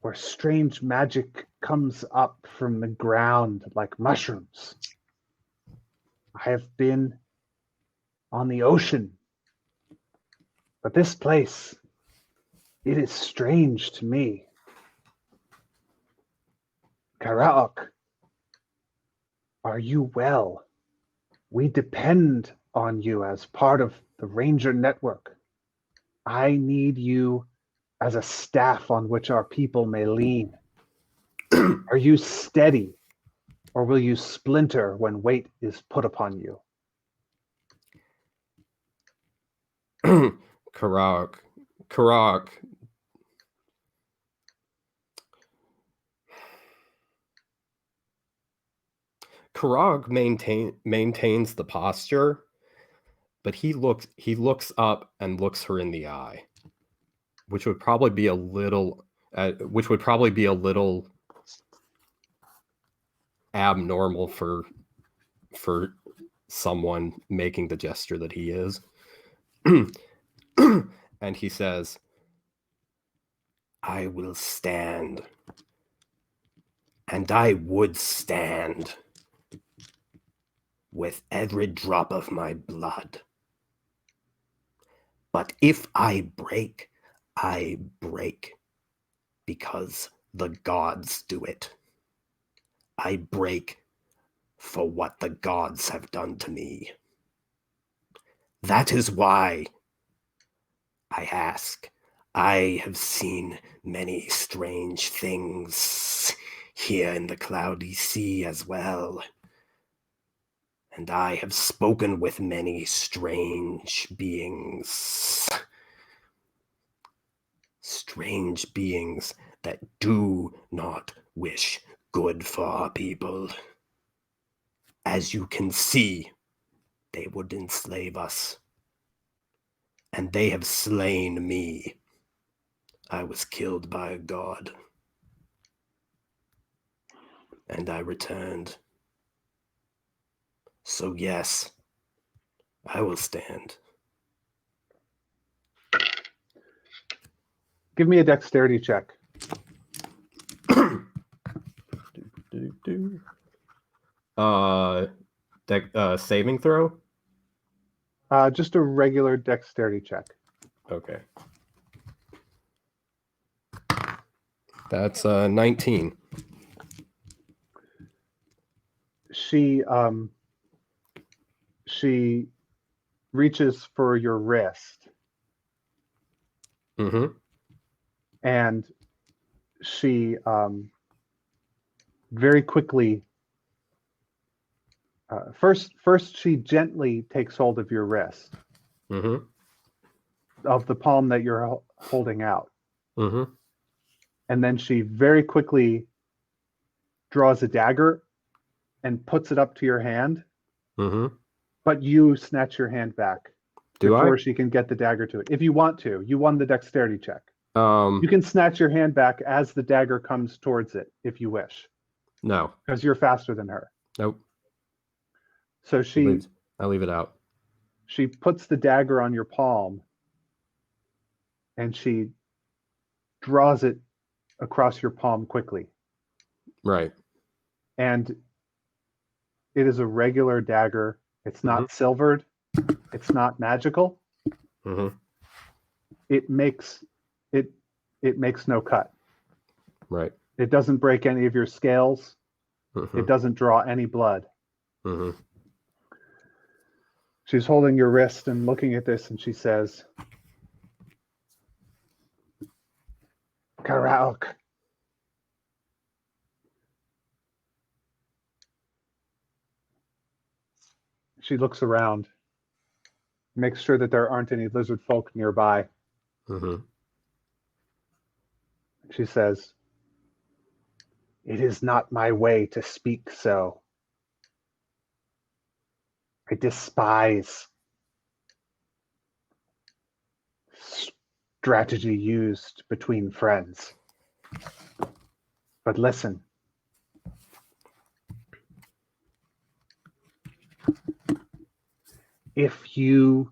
where strange magic comes up from the ground like mushrooms. I have been on the ocean. But this place, it is strange to me. Karaok, are you well? We depend on you as part of the Ranger Network. I need you as a staff on which our people may lean. Are you steady, or will you splinter when weight is put upon you?
Karak maintains the posture, but he looks up and looks her in the eye, which would probably be a little abnormal for someone making the gesture that he is. And he says,
I will stand. And I would stand with every drop of my blood. But if I break because the gods do it. I break for what the gods have done to me. That is why I ask. I have seen many strange things here in the cloudy sea as well. And I have spoken with many strange beings. Strange beings that do not wish good for our people. As you can see, they would enslave us. And they have slain me. I was killed by a god. And I returned. So yes, I will stand.
Give me a dexterity check.
Saving throw?
Just a regular dexterity check.
Okay. That's 19.
She reaches for your wrist,
Mm-hmm.
and she very quickly first she gently takes hold of your wrist,
Mm-hmm.
of the palm that you're holding out,
Mm-hmm.
and then she very quickly draws a dagger and puts it up to your hand,
Mm-hmm.
but you snatch your hand back
Do
before
I?
she can get the dagger to it. If you want to, you won the dexterity check. You
Um,
can snatch your hand back as the dagger comes towards it if you wish,
no.
because you're faster than her.
Nope.
So
I leave it out.
she puts the dagger on your palm and she draws it across your palm quickly.
Right.
And it is a regular dagger. It's not
Mhm.
silvered. It's not magical.
Mm-hmm.
It makes it it makes no cut.
Right.
It doesn't break any of your scales.
Mm-hmm.
It doesn't draw any blood.
Mm-hmm.
She's holding your wrist and looking at this, and she says, Karaok. She looks around, makes sure that there aren't any lizard folk nearby.
Mm-hmm.
She says, It is not my way to speak so. I despise strategy used between friends. But listen, if you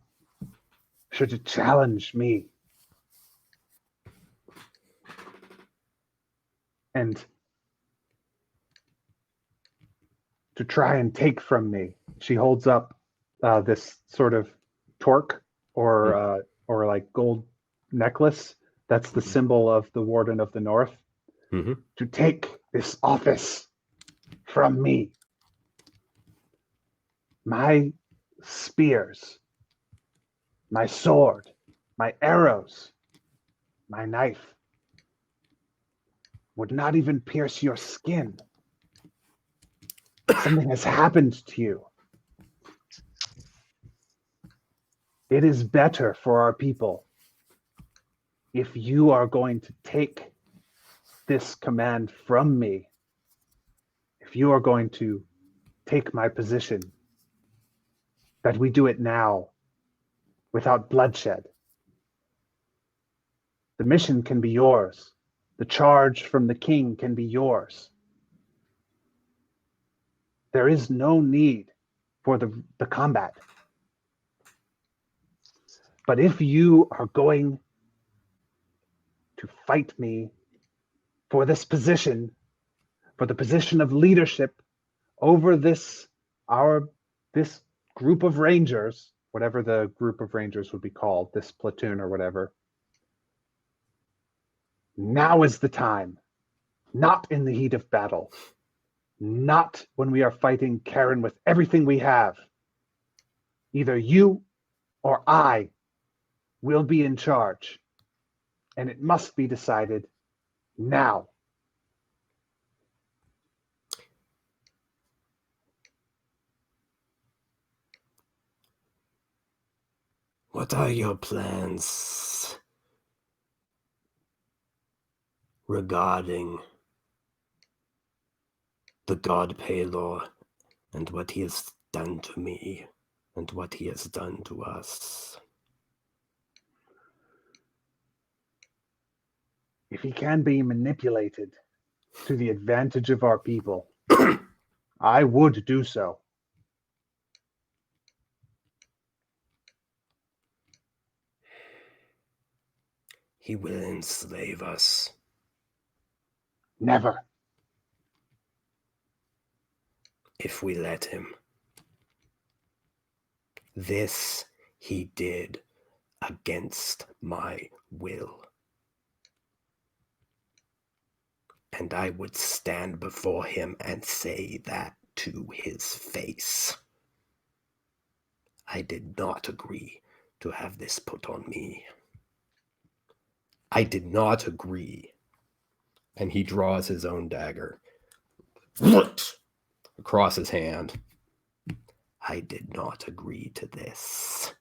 should challenge me and to try and take from me, she holds up this sort of torque or like gold necklace. That's the symbol of the Warden of the North.
Mm-hmm.
To take this office from me, my spears, my sword, my arrows, my knife would not even pierce your skin. Something has happened to you. It is better for our people if you are going to take this command from me, if you are going to take my position, that we do it now without bloodshed. The mission can be yours. The charge from the king can be yours. There is no need for the combat. But if you are going to fight me for this position, for the position of leadership over this group of rangers, whatever the group of rangers would be called, this platoon or whatever, now is the time. Not in the heat of battle. Not when we are fighting Karen with everything we have. Either you or I will be in charge. And it must be decided now.
What are your plans regarding the god Palor and what he has done to me and what he has done to us?
If he can be manipulated to the advantage of our people, I would do so.
He will enslave us.
Never.
If we let him. This he did against my will. and I would stand before him and say that to his face. I did not agree to have this put on me. I did not agree. And he draws his own dagger across his hand. I did not agree to this.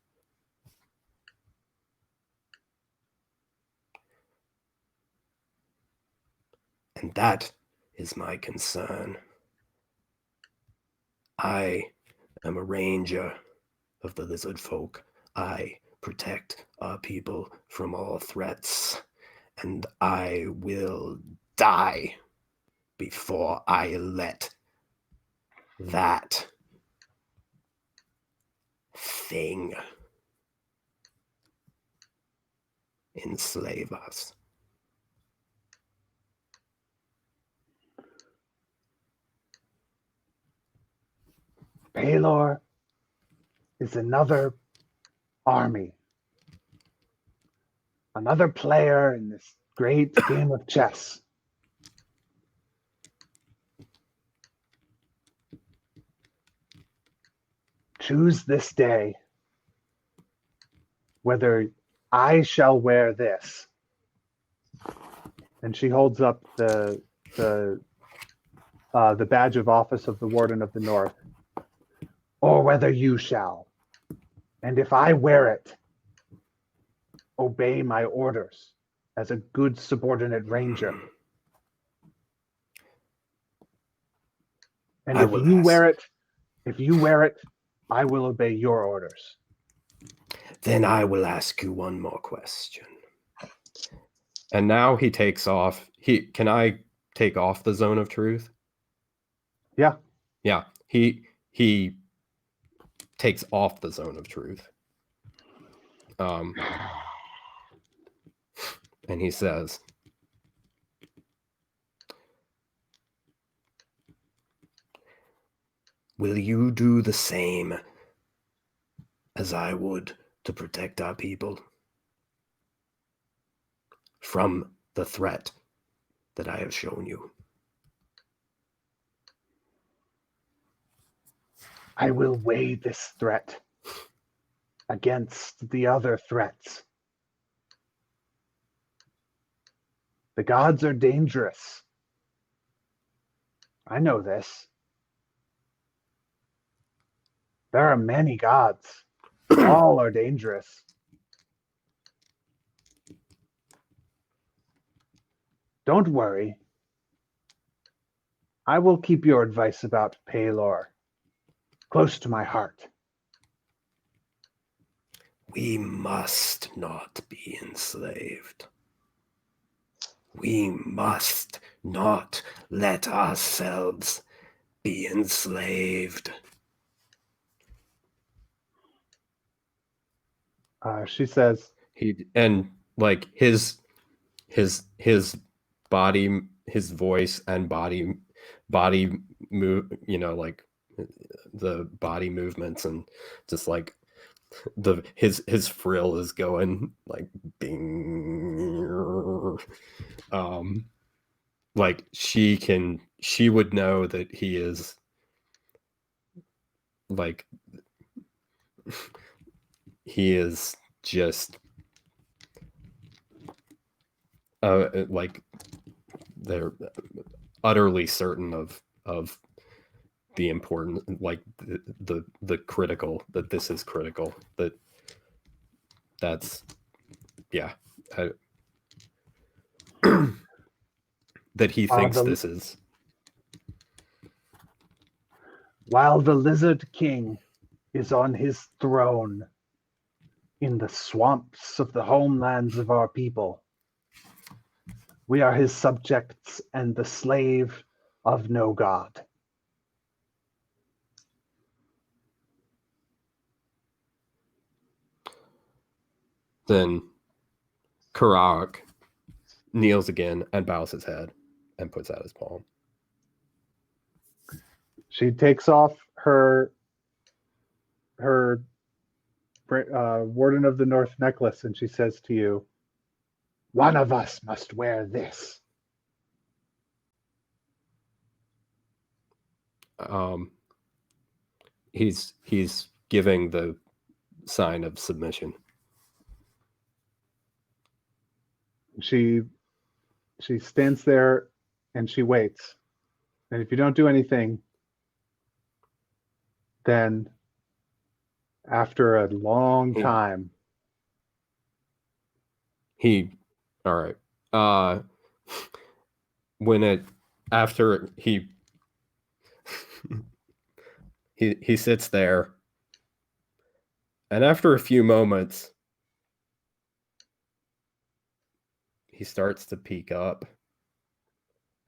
And that is my concern. I am a ranger of the lizard folk. I protect our people from all threats, and I will die before I let that thing enslave us.
Paylor is another army, another player in this great game of chess. Choose this day whether I shall wear this. And she holds up the badge of office of the Warden of the North, or whether you shall. And if I wear it, obey my orders as a good subordinate ranger. And
I
if
will
you
ask.
wear it, I will obey your orders.
Then I will ask you one more question.
And now he takes off. Can I take off the zone of truth?
Yeah.
Yeah. He takes off the zone of truth. And he says,
will you do the same as I would to protect our people from the threat that I have shown you?
I will weigh this threat against the other threats. The gods are dangerous. I know this. There are many gods. All are dangerous. Don't worry. I will keep your advice about Paylor close to my heart.
We must not be enslaved. We must not let ourselves be enslaved.
She says,
like his body, his voice and body move, like the body movements, and just like his frill is going like bing. Like she would know that he is like he is just like they're utterly certain of the important, like the critical, that this is critical, that's yeah, that he thinks this is.
While the Lizard King is on his throne in the swamps of the homelands of our people, we are his subjects and the slave of no god.
Then Karak kneels again and bows his head and puts out his palm.
She takes off her Warden of the North necklace, and she says to you, "One of us must wear this."
he's giving the sign of submission.
She stands there and she waits. And if you don't do anything, then after a long time,
all right. When it after he he sits there, and after a few moments, he starts to peek up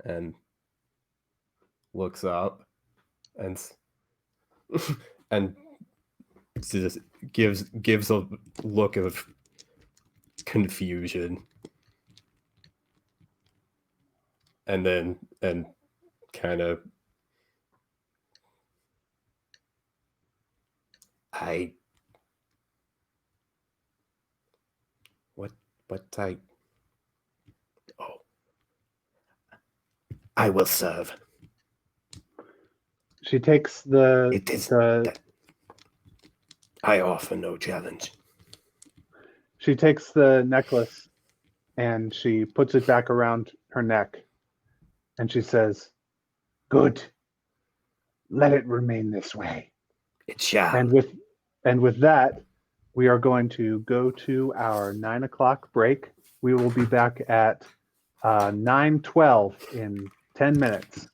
and looks up and and just gives a look of confusion, and then kind of
I will serve.
she takes the
It is
the
that I offer no challenge.
she takes the necklace and she puts it back around her neck, and she says, "Good. Let it remain this way."
It shall.
And with that, we are going to go to our 9 o'clock break. We will be back at 9:12 in 10 minutes.